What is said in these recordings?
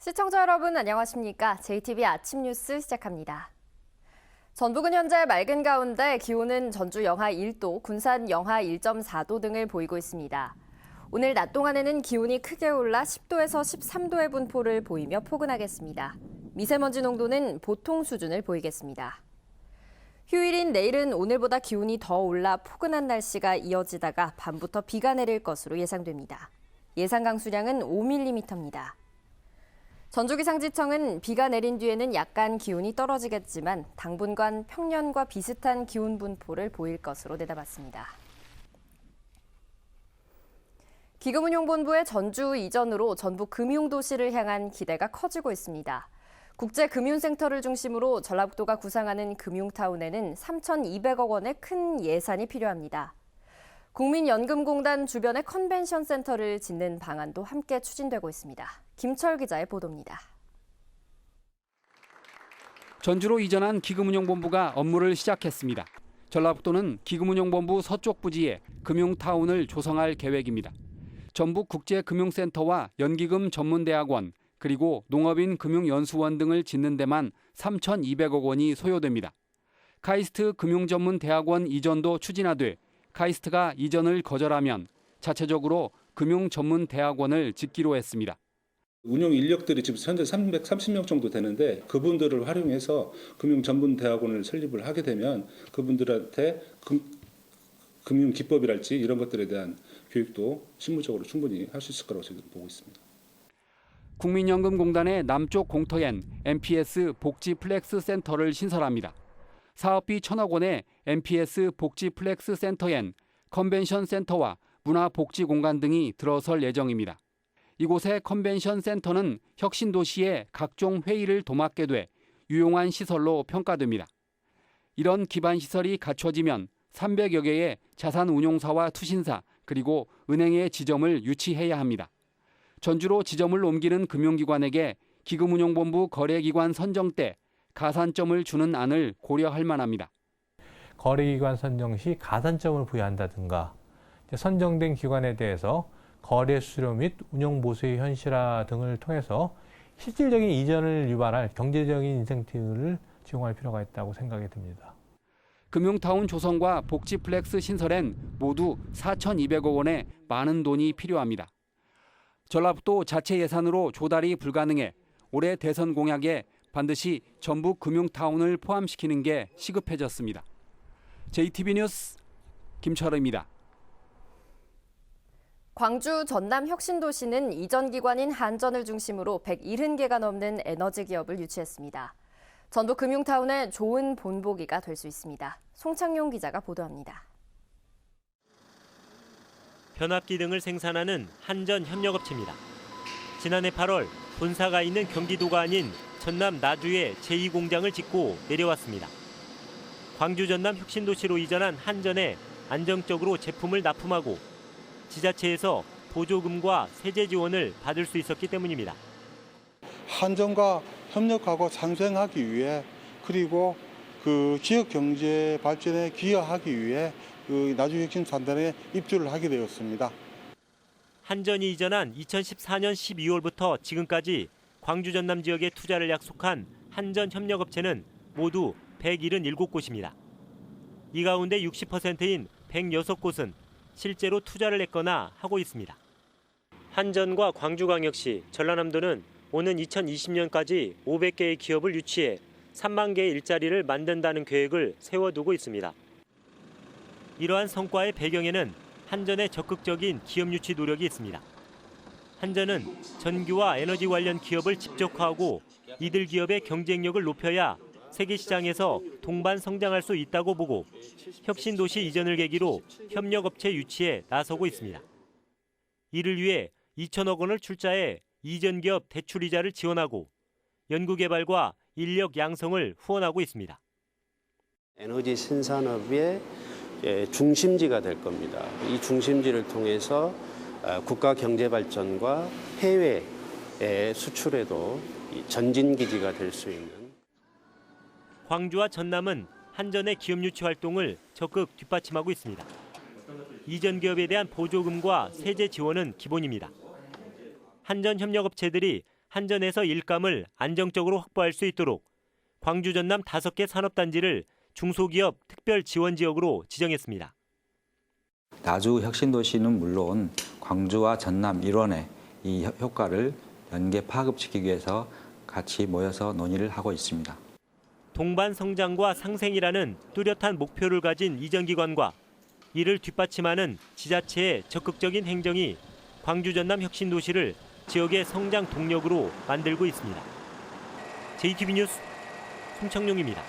시청자 여러분 안녕하십니까? JTBC 아침 뉴스 시작합니다. 전북은 현재 맑은 가운데 기온은 전주 영하 1도, 군산 영하 1.4도 등을 보이고 있습니다. 오늘 낮 동안에는 기온이 크게 올라 10도에서 13도의 분포를 보이며 포근하겠습니다. 미세먼지 농도는 보통 수준을 보이겠습니다. 휴일인 내일은 오늘보다 기온이 더 올라 포근한 날씨가 이어지다가 밤부터 비가 내릴 것으로 예상됩니다. 예상 강수량은 5mm입니다. 전주기상지청은 비가 내린 뒤에는 약간 기온이 떨어지겠지만 당분간 평년과 비슷한 기온 분포를 보일 것으로 내다봤습니다. 기금운용본부의 전주 이전으로 전북 금융도시를 향한 기대가 커지고 있습니다. 국제금융센터를 중심으로 전라북도가 구상하는 금융타운에는 3,200억 원의 큰 예산이 필요합니다. 국민연금공단 주변에 컨벤션 센터를 짓는 방안도 함께 추진되고 있습니다. 김철 기자의 보도입니다. 전주로 이전한 기금운용본부가 업무를 시작했습니다. 전라북도는 기금운용본부 서쪽 부지에 금융타운을 조성할 계획입니다. 전북국제금융센터와 연기금 전문대학원, 그리고 농업인 금융연수원 등을 짓는 데만 3,200억 원이 소요됩니다. 카이스트 금융전문대학원 이전도 추진하되 카이스트가 이전을 거절하면 자체적으로 금융전문대학원을 짓기로 했습니다. 운영 인력들이 지금 현재 330명 정도 되는데 그분들을 활용해서 금융전문대학원을 설립을 하게 되면 그분들한테 금융기법이랄지 이런 것들에 대한 교육도 실무적으로 충분히 할 수 있을 거라고 저희는 보고 있습니다. 국민연금공단의 남쪽 공터엔 MPS 복지플렉스 센터를 신설합니다. 사업비 1,000억 원의 MPS 복지플렉스 센터엔 컨벤션 센터와 문화복지공간 등이 들어설 예정입니다. 이곳의 컨벤션 센터는 혁신도시의 각종 회의를 도맡게 돼 유용한 시설로 평가됩니다. 이런 기반 시설이 갖춰지면 300여 개의 자산운용사와 투신사 그리고 은행의 지점을 유치해야 합니다. 전주로 지점을 옮기는 금융기관에게 기금운용본부 거래기관 선정 때 가산점을 주는 안을 고려할 만합니다. 거래기관 선정 시 가산점을 부여한다든가 선정된 기관에 대해서 거래 수수료 및 운영 보수의 현실화 등을 통해서 실질적인 이전을 유발할 경제적인 인센티브를 제공할 필요가 있다고 생각이 듭니다. 금융타운 조성과 복지플렉스 신설엔 모두 4,200억 원의 많은 돈이 필요합니다. 전라북도 자체 예산으로 조달이 불가능해 올해 대선 공약에 반드시 전북 금융타운을 포함시키는 게 시급해졌습니다. JTBC 뉴스 김철우입니다. 광주 전남 혁신도시는 이전 기관인 한전을 중심으로 170개가 넘는 에너지 기업을 유치했습니다. 전북 금융타운의 좋은 본보기가 될 수 있습니다. 송창용 기자가 보도합니다. 변압기 등을 생산하는 한전 협력업체입니다. 지난해 8월 본사가 있는 경기도가 아닌 전남 나주에 제2공장을 짓고 내려왔습니다. 광주 전남 혁신도시로 이전한 한전에 안정적으로 제품을 납품하고 지자체에서 보조금과 세제 지원을 받을 수 있었기 때문입니다. 한전과 협력하고 상생하기 위해 그리고 그 지역 경제 발전에 기여하기 위해 그 나주혁신산단에 입주를 하게 되었습니다. 한전이 이전한 2014년 12월부터 지금까지 광주 전남 지역에 투자를 약속한 한전 협력업체는 모두 177곳입니다. 이 가운데 60%인 106곳은 실제로 투자를 했거나 하고 있습니다. 한전과 광주광역시, 전라남도는 오는 2020년까지 500개의 기업을 유치해 3만 개의 일자리를 만든다는 계획을 세워두고 있습니다. 이러한 성과의 배경에는 한전의 적극적인 기업 유치 노력이 있습니다. 한전은 전기와 에너지 관련 기업을 집적화하고 이들 기업의 경쟁력을 높여야 세계 시장에서 동반 성장할 수 있다고 보고 혁신도시 이전을 계기로 협력업체 유치에 나서고 있습니다. 이를 위해 2천억 원을 출자해 이전 기업 대출이자를 지원하고 연구개발과 인력 양성을 후원하고 있습니다. 에너지 신산업의 중심지가 될 겁니다. 이 중심지를 통해서 국가 경제 발전과 해외 수출에도 전진기지가 될 수 있는. 광주와 전남은 한전의 기업 유치 활동을 적극 뒷받침하고 있습니다. 이전 기업에 대한 보조금과 세제 지원은 기본입니다. 한전 협력업체들이 한전에서 일감을 안정적으로 확보할 수 있도록 광주 전남 5개 산업단지를 중소기업 특별 지원 지역으로 지정했습니다. 나주 혁신도시는 물론 광주와 전남 일원의 이 효과를 연계 파급시키기 위해서 같이 모여서 논의를 하고 있습니다. 동반 성장과 상생이라는 뚜렷한 목표를 가진 이전기관과 이를 뒷받침하는 지자체의 적극적인 행정이 광주 전남 혁신도시를 지역의 성장 동력으로 만들고 있습니다. JTB 뉴스 송창용입니다.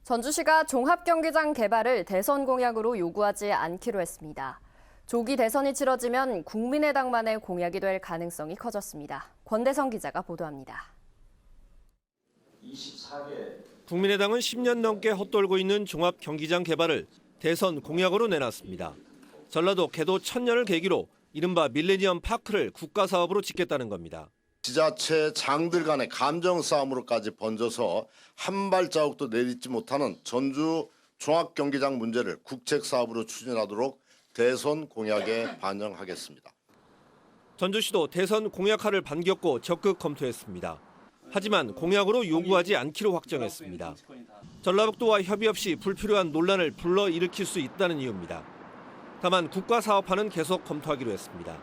전주시가 종합경기장 개발을 대선 공약으로 요구하지 않기로 했습니다. 조기 대선이 치러지면 국민의당만의 공약이 될 가능성이 커졌습니다. 권대성 기자가 보도합니다. 국민의당은 10년 넘게 헛돌고 있는 종합경기장 개발을 대선 공약으로 내놨습니다. 전라도 개도 1000년을 계기로 이른바 밀레니엄 파크를 국가사업으로 짓겠다는 겁니다. 지자체 장들 간의 감정 싸움으로까지 번져서 한 발자국도 내딛지 못하는 전주 종합경기장 문제를 국책사업으로 추진하도록 대선 공약에 반영하겠습니다. 전주시도 대선 공약화를 반겼고 적극 검토했습니다. 하지만 공약으로 요구하지 않기로 확정했습니다. 전라북도와 협의 없이 불필요한 논란을 불러일으킬 수 있다는 이유입니다. 다만 국가사업화는 계속 검토하기로 했습니다.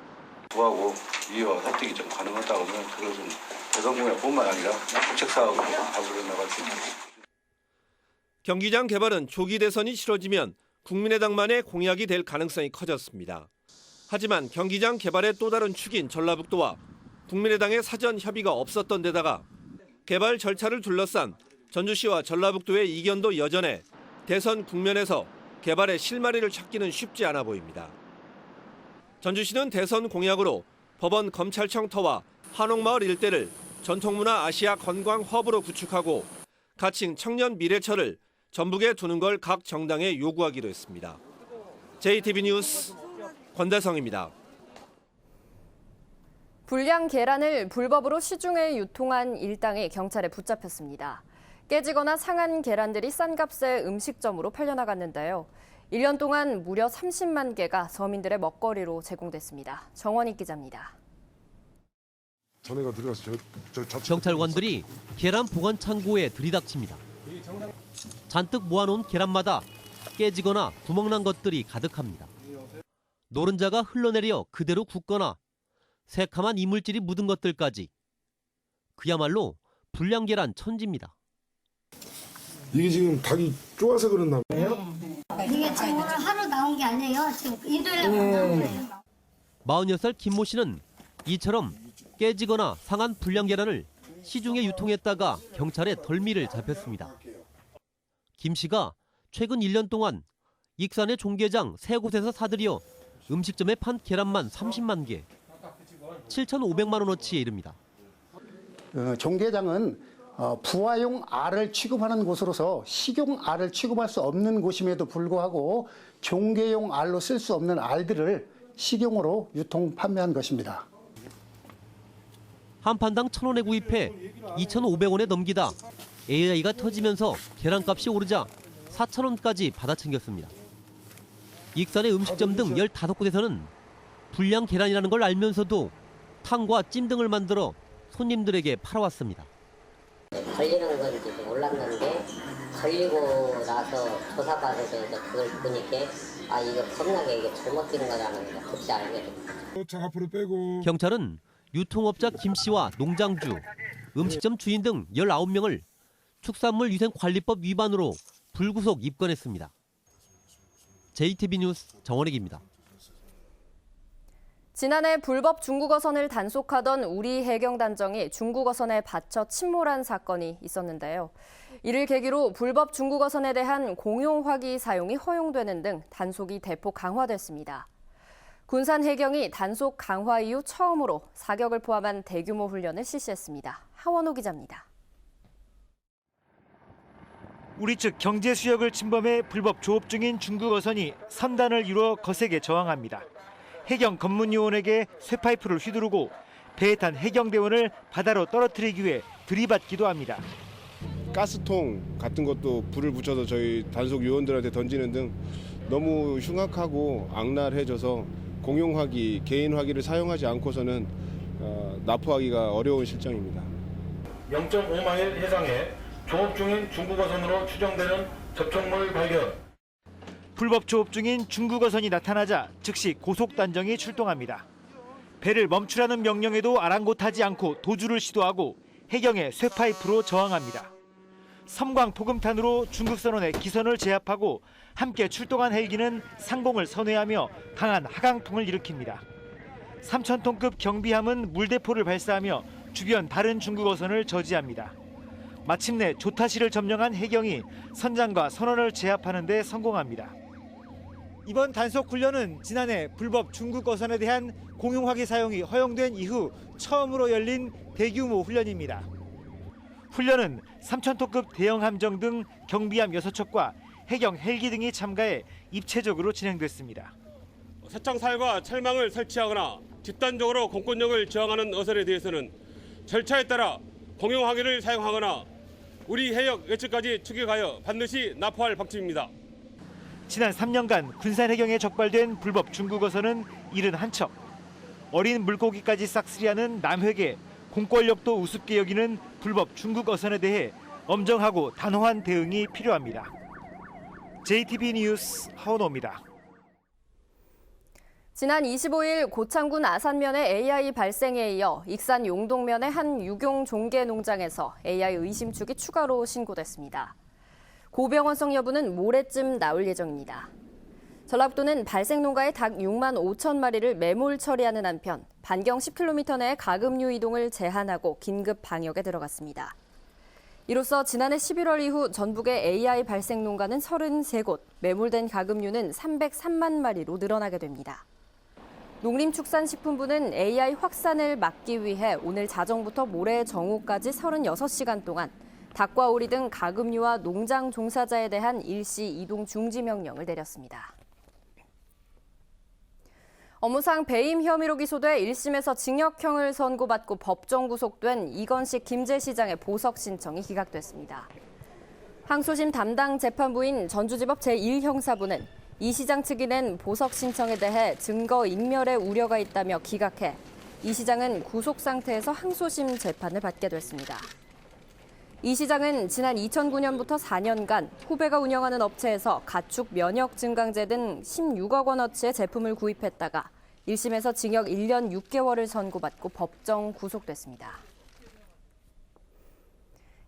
부하고 위와 납득이 좀 가능하다고 하면 그것은 대선 공약뿐만 아니라 국책사업으로 앞으로 나갈 수 있습니다. 경기장 개발은 조기 대선이 치러지면 국민의당만의 공약이 될 가능성이 커졌습니다. 하지만 경기장 개발의 또 다른 축인 전라북도와 국민의당의 사전 협의가 없었던 데다가 개발 절차를 둘러싼 전주시와 전라북도의 이견도 여전해 대선 국면에서 개발의 실마리를 찾기는 쉽지 않아 보입니다. 전주시는 대선 공약으로 법원 검찰청터와 한옥마을 일대를 전통문화 아시아 관광 허브로 구축하고 가칭 청년 미래처를 전북에 두는 걸 각 정당에 요구하기로 했습니다. JTB 뉴스 권대성입니다. 불량 계란을 불법으로 시중에 유통한 일당이 경찰에 붙잡혔습니다. 깨지거나 상한 계란들이 싼 값에 음식점으로 팔려나갔는데요. 1년 동안 무려 30만 개가 서민들의 먹거리로 제공됐습니다. 정원익 기자입니다. 전해가 들어가서 경찰관들이 계란 보관 창고에 들이닥칩니다. 잔뜩 모아놓은 계란마다 깨지거나 구멍난 것들이 가득합니다. 노른자가 흘러내려 그대로 굳거나 새카만 이물질이 묻은 것들까지. 그야말로 불량 계란 천지입니다. 이게 지금 닭이 쪼아서 그렇나 봐요? 이게 지금 오늘 하루 나온 게 아니에요. 지금 일요일에 나온 거예요. 46살 김모 씨는 이처럼 깨지거나 상한 불량 계란을 시중에 유통했다가 경찰에 덜미를 잡혔습니다. 김 씨가 최근 1년 동안 익산의 종개장 3곳에서 사들여 음식점에 판 계란만 30만 개, 7,500만 원어치에 이릅니다. 종개장은 부화용 알을 취급하는 곳으로서 식용 알을 취급할 수 없는 곳임에도 불구하고 종개용 알로 쓸 수 없는 알들을 식용으로 유통 판매한 것입니다. 한 판당 1,000원에 구입해 2,500원에 넘기다 AI가 터지면서 계란값이 오르자 4,000원까지 받아챙겼습니다. 익산의 음식점 등 15곳에서는 불량 계란이라는 걸 알면서도 탕과 찜 등을 만들어 손님들에게 팔아왔습니다. 걸리는 건지 몰랐는데 걸리고 나서 조사받아서 그걸 보니까 이거 겁나게 이게 잘못된 거라는 걸 그때 알게 됐어요. 경찰은 유통업자 김 씨와 농장주, 음식점 주인 등 19명을 축산물위생관리법 위반으로 불구속 입건했습니다. JTB 뉴스 정원익입니다. 지난해 불법 중국어선을 단속하던 우리 해경단정이 중국어선에 받쳐 침몰한 사건이 있었는데요. 이를 계기로 불법 중국어선에 대한 공용 화기 사용이 허용되는 등 단속이 대폭 강화됐습니다. 군산 해경이 단속 강화 이후 처음으로 사격을 포함한 대규모 훈련을 실시했습니다. 하원호 기자입니다. 우리 측 경제 수역을 침범해 불법 조업 중인 중국어선이 선단을 이루어 거세게 저항합니다. 해경 검문요원에게 쇠파이프를 휘두르고 배에 탄 해경대원을 바다로 떨어뜨리기 위해 들이받기도 합니다. 가스통 같은 것도 불을 붙여서 저희 단속 요원들한테 던지는 등 너무 흉악하고 악랄해져서 공용 화기, 개인 화기를 사용하지 않고서는 납포하기가 어려운 실정입니다. 0.5마일 해상에 조업 중인 중국 어선으로 추정되는 접촉물 발견. 불법 조업 중인 중국 어선이 나타나자 즉시 고속 단정이 출동합니다. 배를 멈추라는 명령에도 아랑곳하지 않고 도주를 시도하고 해경의 쇠파이프로 저항합니다. 섬광 포금탄으로 중국 선원의 기선을 제압하고 함께 출동한 헬기는 상공을 선회하며 강한 하강풍을 일으킵니다. 3,000톤급 경비함은 물대포를 발사하며 주변 다른 중국 어선을 저지합니다. 마침내 조타시를 점령한 해경이 선장과 선원을 제압하는 데 성공합니다. 이번 단속 훈련은 지난해 불법 중국 어선에 대한 공용화기 사용이 허용된 이후 처음으로 열린 대규모 훈련입니다. 훈련은 3,000톤급 대형 함정 등 경비함 6척과 해경 헬기 등이 참가해 입체적으로 진행됐습니다. 새창살과 철망을 설치하거나 집단적으로 공권력을 저항하는 어선에 대해서는 절차에 따라 공용화기를 사용하거나 우리 해역 외측까지 추격하여 반드시 납포할 방침입니다. 지난 3년간 군산 해경에 적발된 불법 중국 어선은 71척. 어린 물고기까지 싹쓸이하는 남획에 공권력도 우습게 여기는 불법 중국 어선에 대해 엄정하고 단호한 대응이 필요합니다. JTB 뉴스 하원호입니다. 지난 25일 고창군 아산면의 AI 발생에 이어 익산 용동면의 한 유경 종개 농장에서 AI 의심축이 추가로 신고됐습니다. 고병원성 여부는 모레쯤 나올 예정입니다. 전라북도는 발생 농가의 닭 6만 5천 마리를 매몰 처리하는 한편 반경 10km 내의 가금류 이동을 제한하고 긴급 방역에 들어갔습니다. 이로써 지난해 11월 이후 전북의 AI 발생 농가는 33곳, 매몰된 가금류는 303만 마리로 늘어나게 됩니다. 농림축산식품부는 AI 확산을 막기 위해 오늘 자정부터 모레 정오까지 36시간 동안 닭과 오리 등 가금류와 농장 종사자에 대한 일시 이동 중지 명령을 내렸습니다. 업무상 배임 혐의로 기소돼 1심에서 징역형을 선고받고 법정 구속된 이건식 김제시장의 보석 신청이 기각됐습니다. 항소심 담당 재판부인 전주지법 제1형사부는 이 시장 측이 낸 보석 신청에 대해 증거 인멸의 우려가 있다며 기각해 이 시장은 구속 상태에서 항소심 재판을 받게 됐습니다. 이 시장은 지난 2009년부터 4년간 후배가 운영하는 업체에서 가축 면역 증강제 등 16억 원어치의 제품을 구입했다가 1심에서 징역 1년 6개월을 선고받고 법정 구속됐습니다.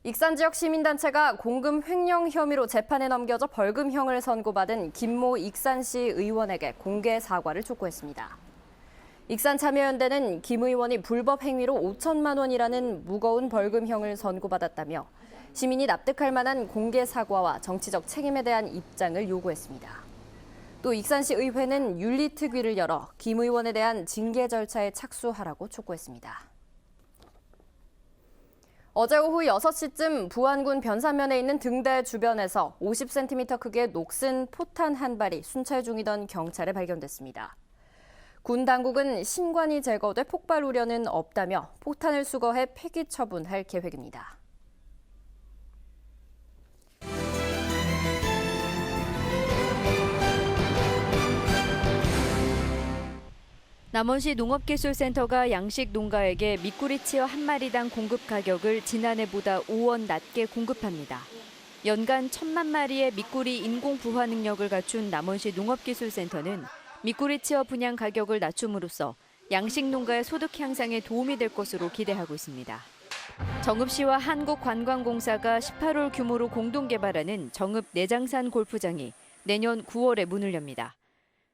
익산 지역 시민단체가 공금 횡령 혐의로 재판에 넘겨져 벌금형을 선고받은 김모 익산시 의원에게 공개 사과를 촉구했습니다. 익산 참여연대는 김 의원이 불법 행위로 5천만 원이라는 무거운 벌금형을 선고받았다며 시민이 납득할 만한 공개 사과와 정치적 책임에 대한 입장을 요구했습니다. 또 익산시 의회는 윤리특위를 열어 김 의원에 대한 징계 절차에 착수하라고 촉구했습니다. 어제 오후 6시쯤 부안군 변산면에 있는 등대 주변에서 50cm 크기의 녹슨 포탄 한 발이 순찰 중이던 경찰에 발견됐습니다. 군 당국은 신관이 제거돼 폭발 우려는 없다며 포탄을 수거해 폐기 처분할 계획입니다. 남원시 농업기술센터가 양식 농가에게 미꾸리치어 한 마리당 공급 가격을 지난해보다 5원 낮게 공급합니다. 연간 1,000만 마리의 미꾸리 인공 부화 능력을 갖춘 남원시 농업기술센터는 미꾸리치어 분양 가격을 낮춤으로써 양식 농가의 소득 향상에 도움이 될 것으로 기대하고 있습니다. 정읍시와 한국관광공사가 18홀 규모로 공동 개발하는 정읍 내장산 골프장이 내년 9월에 문을 엽니다.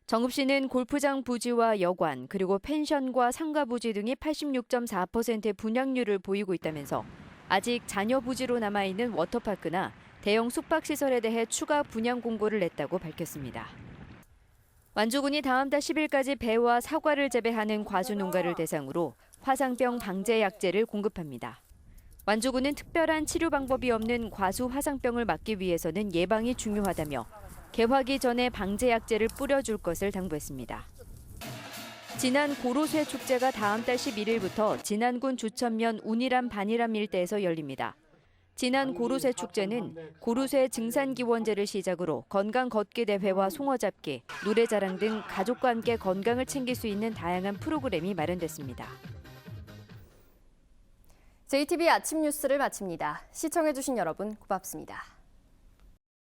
정읍시는 골프장 부지와 여관, 그리고 펜션과 상가 부지 등이 86.4%의 분양률을 보이고 있다면서 아직 잔여 부지로 남아있는 워터파크나 대형 숙박시설에 대해 추가 분양 공고를 냈다고 밝혔습니다. 완주군이 다음 달 10일까지 배와 사과를 재배하는 과수농가를 대상으로 화상병 방제 약제를 공급합니다. 완주군은 특별한 치료 방법이 없는 과수 화상병을 막기 위해서는 예방이 중요하다며 개화기 전에 방제 약제를 뿌려줄 것을 당부했습니다. 진안 고로쇠 축제가 다음 달 11일부터 진안군 주천면 운이람 반이람 일대에서 열립니다. 진안 고로쇠 축제는 고로쇠 증산기원제를 시작으로 건강 걷기 대회와 송어잡기, 노래자랑 등 가족과 함께 건강을 챙길 수 있는 다양한 프로그램이 마련됐습니다. JTB 아침 뉴스를 마칩니다. 시청해주신 여러분 고맙습니다.